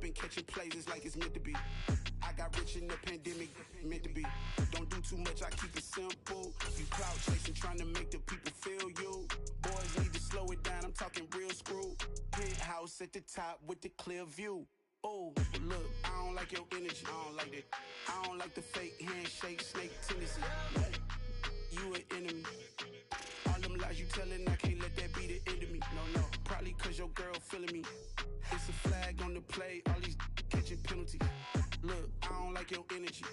and catching plays, it's like it's meant to be. I got rich in the pandemic, meant to be. Don't do too much, I keep it simple. You clout chasing, trying to make the people feel you. Boys need to slow it down, I'm talking real screw. Penthouse at the top with the clear view. Oh, look, I don't like your energy, I don't like that. I don't like the fake handshake, snake tendency. You an enemy. All them lies you telling, I can't let that be the end of me. No, probably cause your girl feeling me. It's a flag on the play, all these catching penalties. Look, I don't like your energy.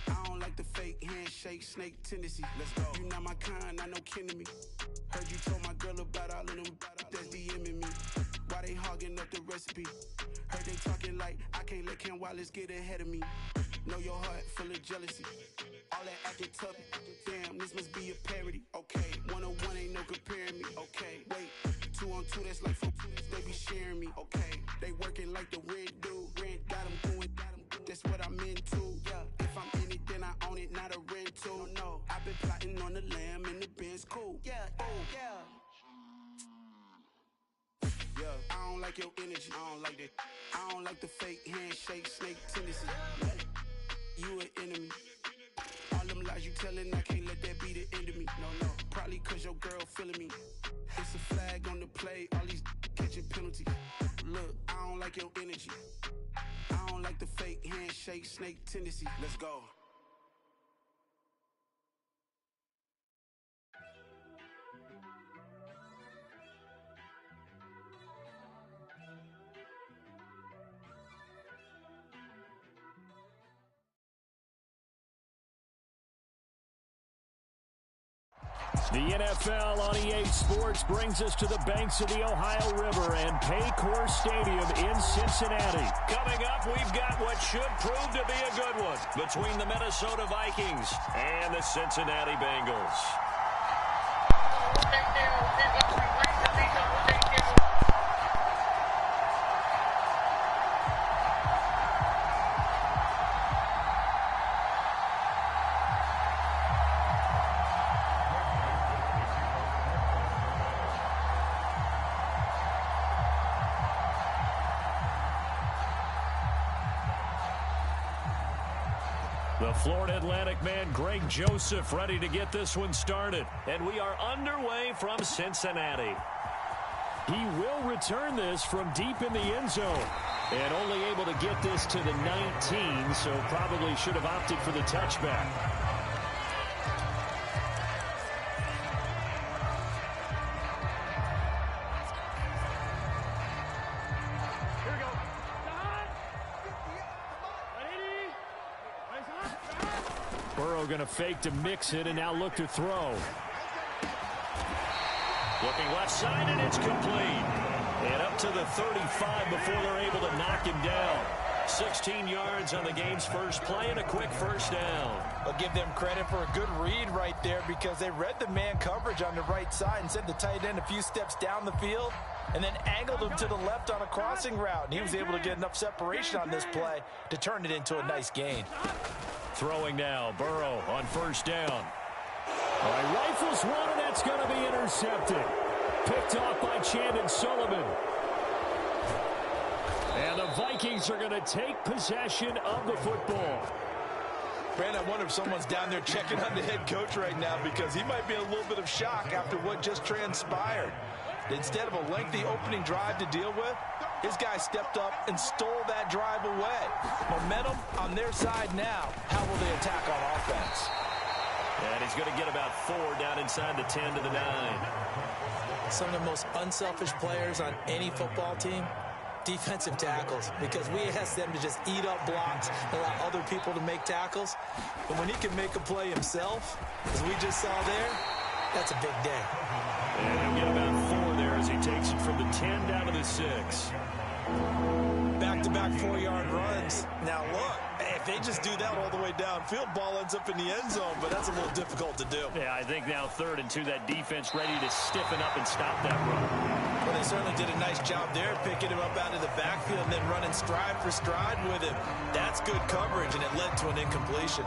I don't like the fake handshake, snake tendency. Let's go. You not my kind, I know kin to me. Heard you told my girl about all of them that's DMing me. Why they hogging up the recipe? Heard they talking like I can't let Ken Wallace get ahead of me. Know your heart full of jealousy. All that acting tough, damn, this must be a parody. Okay, 1-on-1 ain't no comparing me. Okay, wait, 2-on-2, that's like 4, they be sharing me. Okay, they working like the rent do. Rent got them going, that's what I'm into. Yeah, if I'm in it, then I own it, not a rental. No, I've been plotting on the lamb and the Benz cool. Yeah, oh, yeah. Yeah, I don't like your energy, I don't like that. I don't like the fake handshake, snake tendency. You an enemy. All them lies you telling, I can't let that be the end of me. No, probably cause your girl feeling me. It's a flag on the play, all these catching penalties. Look, I don't like your energy. I don't like the fake handshake, snake tendency. Let's go. The NFL on EA Sports brings us to the banks of the Ohio River and Paycor Stadium in Cincinnati. Coming up, we've got what should prove to be a good one between the Minnesota Vikings and the Cincinnati Bengals. The Florida Atlantic man, Greg Joseph, ready to get this one started. And we are underway from Cincinnati. He will return this from deep in the end zone. And only able to get this to the 19, so probably should have opted for the touchback. Going to fake to mix it and now look to throw. Looking left side and it's complete. And up to the 35 before they're able to knock him down. 16 yards on the game's first play and a quick first down. I'll give them credit for a good read right there because they read the man coverage on the right side and sent the tight end a few steps down the field and then angled him to the left on a crossing route. And he was able to get enough separation on this play to turn it into a nice gain. Throwing now, Burrow on first down. All right, rifles one, and that's going to be intercepted. Picked off by Chandon Sullivan. And the Vikings are going to take possession of the football. Brandon, I wonder if someone's down there checking on the head coach right now because he might be in a little bit of shock after what just transpired. Instead of a lengthy opening drive to deal with, his guy stepped up and stole that drive away. Momentum on their side now. How will they attack on offense? And he's going to get about 4 down inside the 10 to the 9. Some of the most unselfish players on any football team, defensive tackles, because we ask them to just eat up blocks, allow other people to make tackles. But when he can make a play himself, as we just saw there, that's a big day. And he'll get about 4 there as he takes it from the 10 down to the 6. Back-to-back 4-yard runs. Now look, if they just do that all the way downfield, ball ends up in the end zone, but that's a little difficult to do. Yeah, I think now 3rd and 2, that defense ready to stiffen up and stop that run. Well, they certainly did a nice job there, picking him up out of the backfield and then running stride for stride with him. That's good coverage, and it led to an incompletion.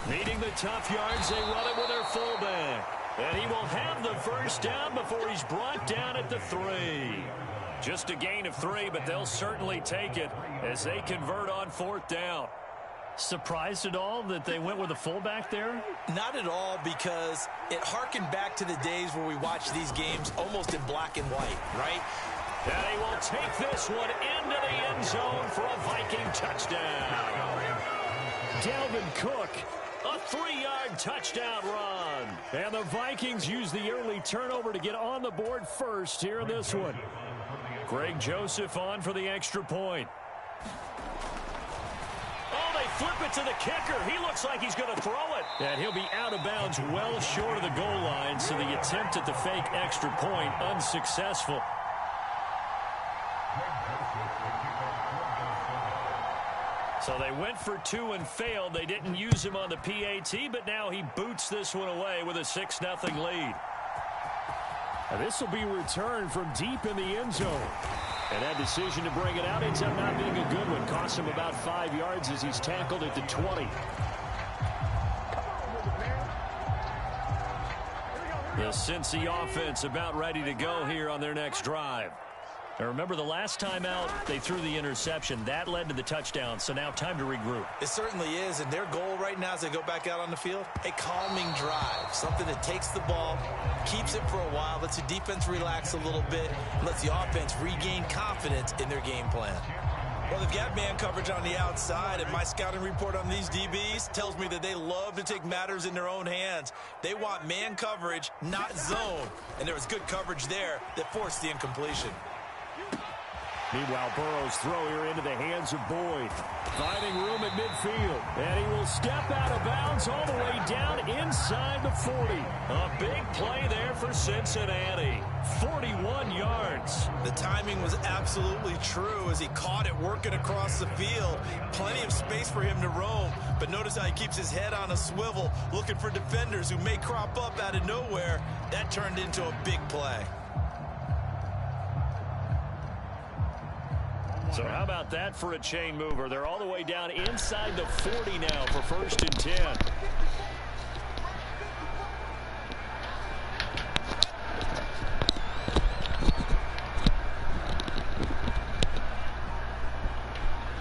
Needing the tough yards, they run it with their fullback. And he will have the first down before he's brought down at the 3. Just a gain of 3, but they'll certainly take it as they convert on 4th down. Surprised at all that they went with a fullback there? Not at all, because it harkened back to the days where we watched these games almost in black and white, right? And he will take this one into the end zone for a Viking touchdown. Dalvin Cook, a 3-yard touchdown run. And the Vikings use the early turnover to get on the board first here in this one. Greg Joseph on for the extra point. Oh, they flip it to the kicker. He looks like he's going to throw it. And he'll be out of bounds well short of the goal line, so the attempt at the fake extra point unsuccessful. So they went for 2 and failed. They didn't use him on the PAT, but now he boots this one away with a 6-0 lead. And this will be returned from deep in the end zone. And that decision to bring it out ends up not being a good one. Costs him about 5 yards as he's tackled at the 20. The Cincy offense about ready to go here on their next drive. Now remember, the last time out, they threw the interception. That led to the touchdown, so now time to regroup. It certainly is, and their goal right now as they go back out on the field, a calming drive, something that takes the ball, keeps it for a while, lets the defense relax a little bit, lets the offense regain confidence in their game plan. Well, they've got man coverage on the outside, and my scouting report on these DBs tells me that they love to take matters in their own hands. They want man coverage, not zone, and there was good coverage there that forced the incompletion. Meanwhile, Burrow's throw here into the hands of Boyd. Finding room at midfield. And he will step out of bounds all the way down inside the 40. A big play there for Cincinnati. 41 yards. The timing was absolutely true as he caught it working across the field. Plenty of space for him to roam. But notice how he keeps his head on a swivel, looking for defenders who may crop up out of nowhere. That turned into a big play. So how about that for a chain mover? They're all the way down inside the 40 now for 1st and 10.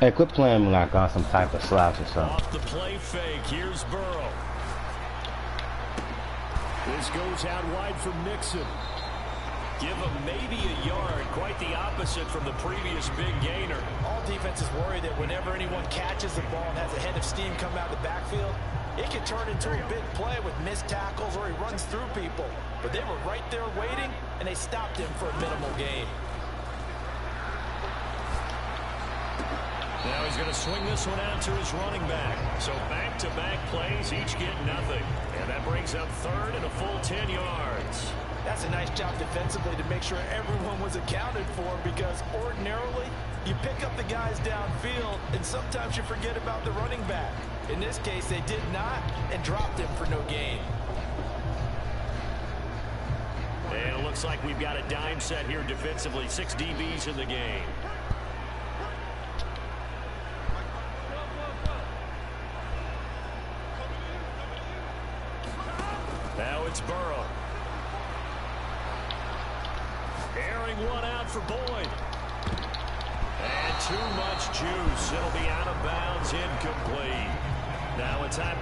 Hey, quit playing like on some type of slouch or something. Off the play fake, here's Burrow. This goes out wide for Mixon. Give him maybe a yard, quite the opposite from the previous big gainer. All defenses worry that whenever anyone catches the ball and has a head of steam come out of the backfield, it can turn into a big play with missed tackles or he runs through people. But they were right there waiting, and they stopped him for a minimal gain. Now he's going to swing this one out to his running back. So back-to-back plays, each get nothing. And that brings up 3rd and a full 10 yards. That's a nice job defensively to make sure everyone was accounted for, because ordinarily you pick up the guys downfield and sometimes you forget about the running back. In this case, they did not and dropped him for no gain. And it looks like we've got a dime set here defensively. 6 DBs in the game. Now it's Burrow. Airing one out for Boyd. And too much juice. It'll be out of bounds, incomplete. Now it's time.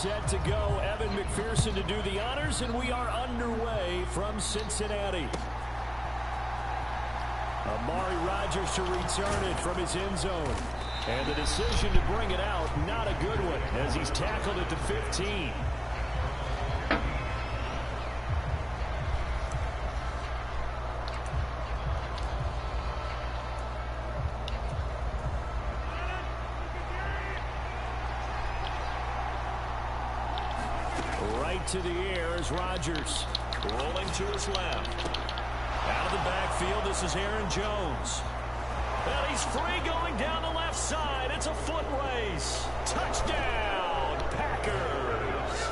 set to go. Evan McPherson to do the honors, and we are underway from Cincinnati. Amari Rodgers to return it from his end zone. And the decision to bring it out, not a good one, as he's tackled at the 15. Right to the air is Rodgers. Rolling to his left. Out of the backfield, this is Aaron Jones. And he's free going down the left side. It's a foot race. Touchdown, Packers.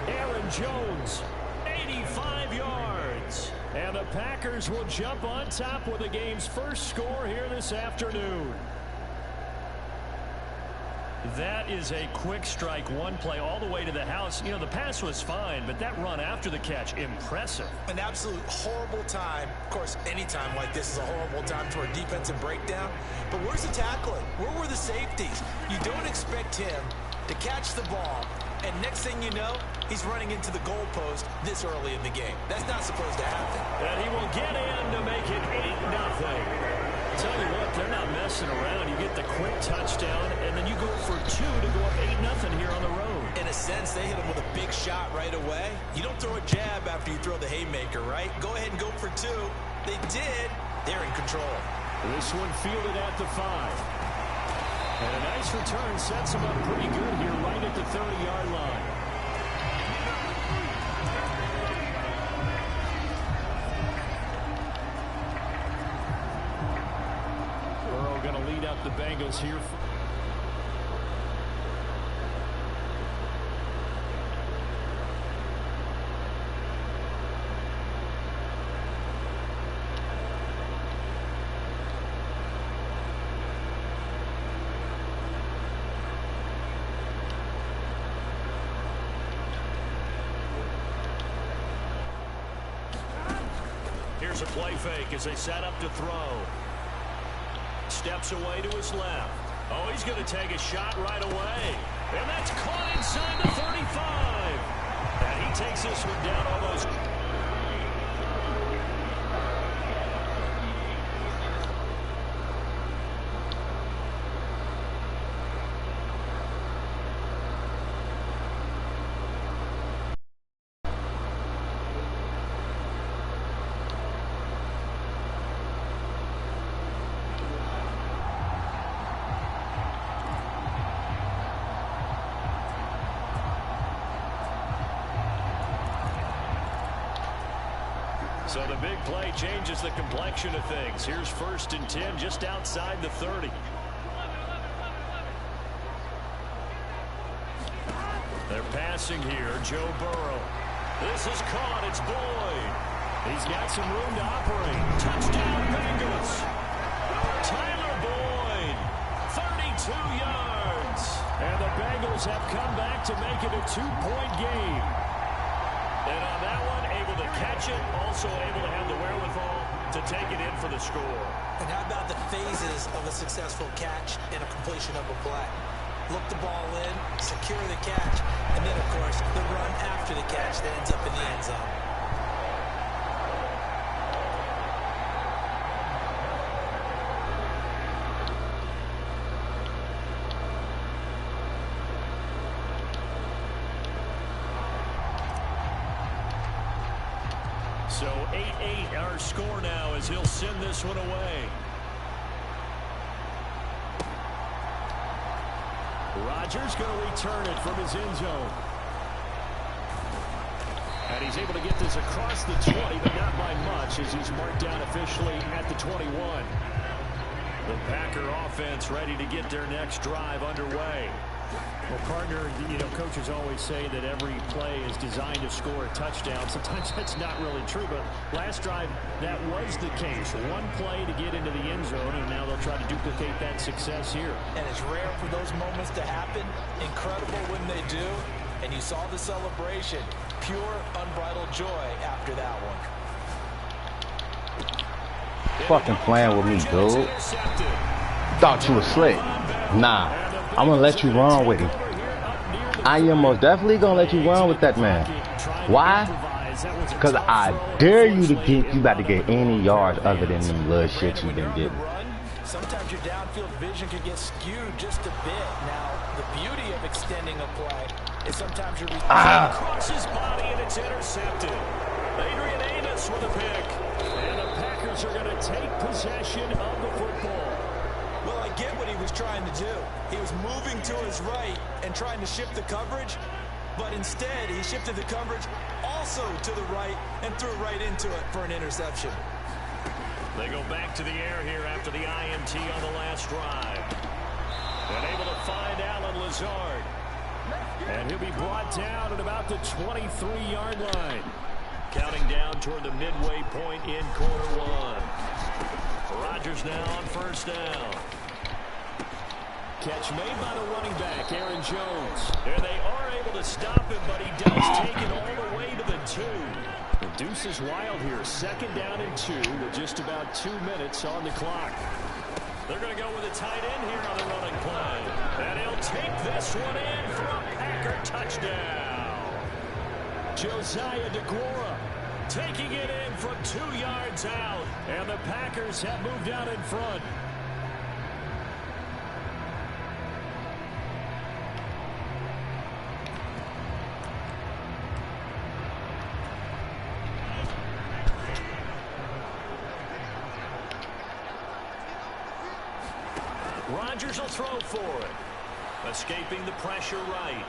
Aaron Jones, 85 yards. And the Packers will jump on top with the game's first score here this afternoon. That is a quick strike, one play all the way to the house. You know, the pass was fine, but that run after the catch, impressive. An absolute horrible time. Of course, any time like this is a horrible time for a defensive breakdown. But where's the tackling? Where were the safeties? You don't expect him to catch the ball, and next thing you know, he's running into the goalpost this early in the game. That's not supposed to happen. And he will get in to make it 8-0. Tell you what, they're not messing around. You get the quick touchdown, and then you go for 2 to go up 8-0 here on the road. In a sense, they hit him with a big shot right away. You don't throw a jab after you throw the haymaker, right? Go ahead and go for 2. They did. They're in control. This one fielded at the 5. And a nice return sets him up pretty good here right at the 30-yard line. Going to lead out the Bengals here. Here's a play fake as they set up to throw. Steps away to his left. Oh, he's going to take a shot right away. And that's caught inside the 35. And he takes this one down almost. So the big play changes the complexion of things. Here's 1st and 10 just outside the 30. They're passing here. Joe Burrow. This is caught. It's Boyd. He's got some room to operate. Touchdown, Bengals. Tyler Boyd. 32 yards. And the Bengals have come back to make it a 2-point game. And on that one, able to catch it, also able to have the wherewithal to take it in for the score. And how about the phases of a successful catch and a completion of a play? Look the ball in, secure the catch, and then, of course, the run after the catch that ends up in the end zone. So 8-8 our score now as he'll send this one away. Rodgers going to return it from his end zone. And he's able to get this across the 20, but not by much as he's marked down officially at the 21. The Packer offense ready to get their next drive underway. Well, partner, you know, coaches always say that every play is designed to score a touchdown. Sometimes that's not really true, but last drive, that was the case. One play to get into the end zone, and now they'll try to duplicate that success here. And it's rare for those moments to happen. Incredible when they do. And you saw the celebration. Pure, unbridled joy after that one. Fucking playing with me, dude. Thought you was slick. Nah, I'm gonna let you run with him. I am most definitely gonna let you run with that man. Why? Because I dare you to get, you about to get any yards other than them little shit you've been getting. Sometimes your downfield vision can get skewed just a bit. Now, the beauty of extending a play is sometimes you're across his body and it's intercepted. Adrian Amos with a pick. And the Packers are going to take possession of the football. Well, I get what he was trying to do. He was moving to his right and trying to shift the coverage, but instead he shifted the coverage also to the right and threw right into it for an interception. They go back to the air here after the INT on the last drive. And able to find Alan Lazard. And he'll be brought down at about the 23-yard line. Counting down toward the midway point in quarter one. Rodgers now on first down. Catch made by the running back, Aaron Jones. And they are able to stop him, but he does take it all the way to the 2. The deuce is wild here. Second down and 2 with just about 2 minutes on the clock. They're going to go with a tight end here on the running play. And he'll take this one in for a Packer touchdown. Josiah DeGuara taking it in from 2 yards out. And the Packers have moved out in front. Rodgers will throw for it. Escaping the pressure right.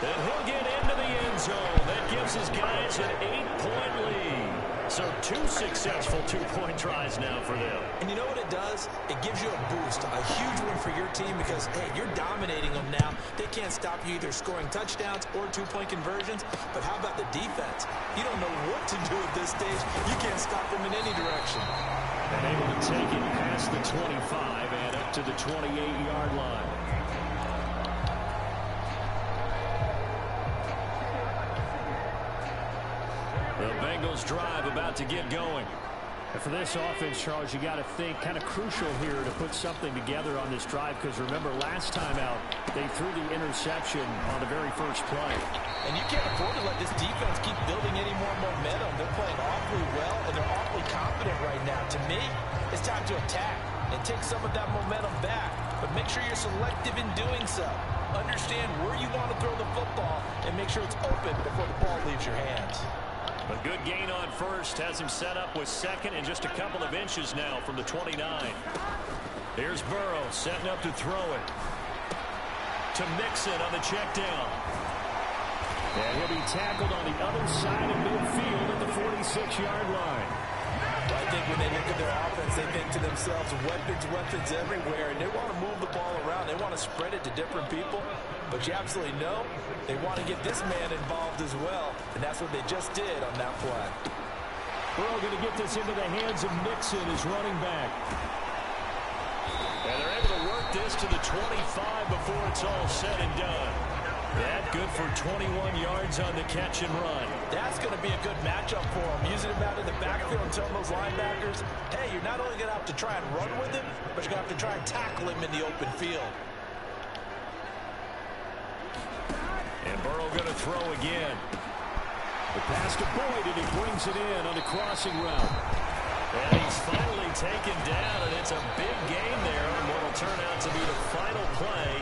And he'll get into the end zone. That gives his guys an 8-point lead. So 2 successful 2-point tries now for them. And you know what it does? It gives you a boost, a huge win for your team because, hey, you're dominating them now. They can't stop you either scoring touchdowns or 2-point conversions. But how about the defense? You don't know what to do at this stage. You can't stop them in any direction. And able to take it past the 25 and up to the 28-yard line. The Bengals drive about to get going. And for this offense, Charles, you got to think kind of crucial here to put something together on this drive because remember last time out they threw the interception on the very first play. And you can't afford to let this defense keep building any more momentum. They're playing awfully well and they're awfully confident right now. To me, it's time to attack and take some of that momentum back. But make sure you're selective in doing so. Understand where you want to throw the football and make sure it's open before the ball leaves your hands. A good gain on first has him set up with second and just a couple of inches now from the 29. Here's Burrow setting up to throw it. To Mixon on the check down. And he'll be tackled on the other side of midfield at the 46-yard line. I think when they look at their offense, they think to themselves, weapons everywhere, and they want to move the ball around. They want to spread it to different people. But you absolutely know they want to get this man involved as well, and that's what they just did on that play. Burrow going to get this into the hands of Mixon, his running back. And they're able to work this to the 25 before it's all said and done. That good for 21 yards on the catch and run. That's going to be a good matchup for him. Using him out in the backfield and telling those linebackers, hey, you're not only going to have to try and run with him, but you're going to have to try and tackle him in the open field. And Burrow going to throw again. The pass to Boyd, and he brings it in on the crossing route. And he's finally taken down, and it's a big gain there on what will turn out to be the final play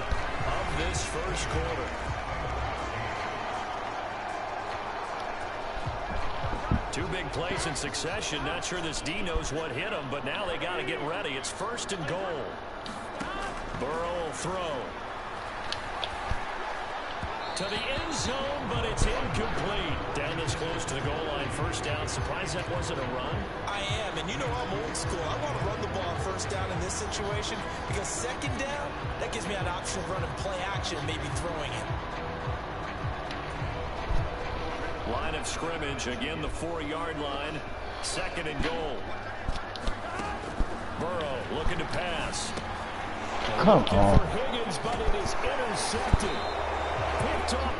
of this first quarter. Two big plays in succession. Not sure this D knows what hit him, but now they got to get ready. It's 1st and goal. Burrow will throw. To the end zone, but it's incomplete. Down this close to the goal line. First down. Surprised that wasn't a run? I am, and you know I'm old school. I want to run the ball first down in this situation because second down, that gives me an option of running play action and maybe throwing it. Line of scrimmage, again the 4-yard line. 2nd and goal. Burrow looking to pass. Come on. For Higgins, but it is intercepted. Picked up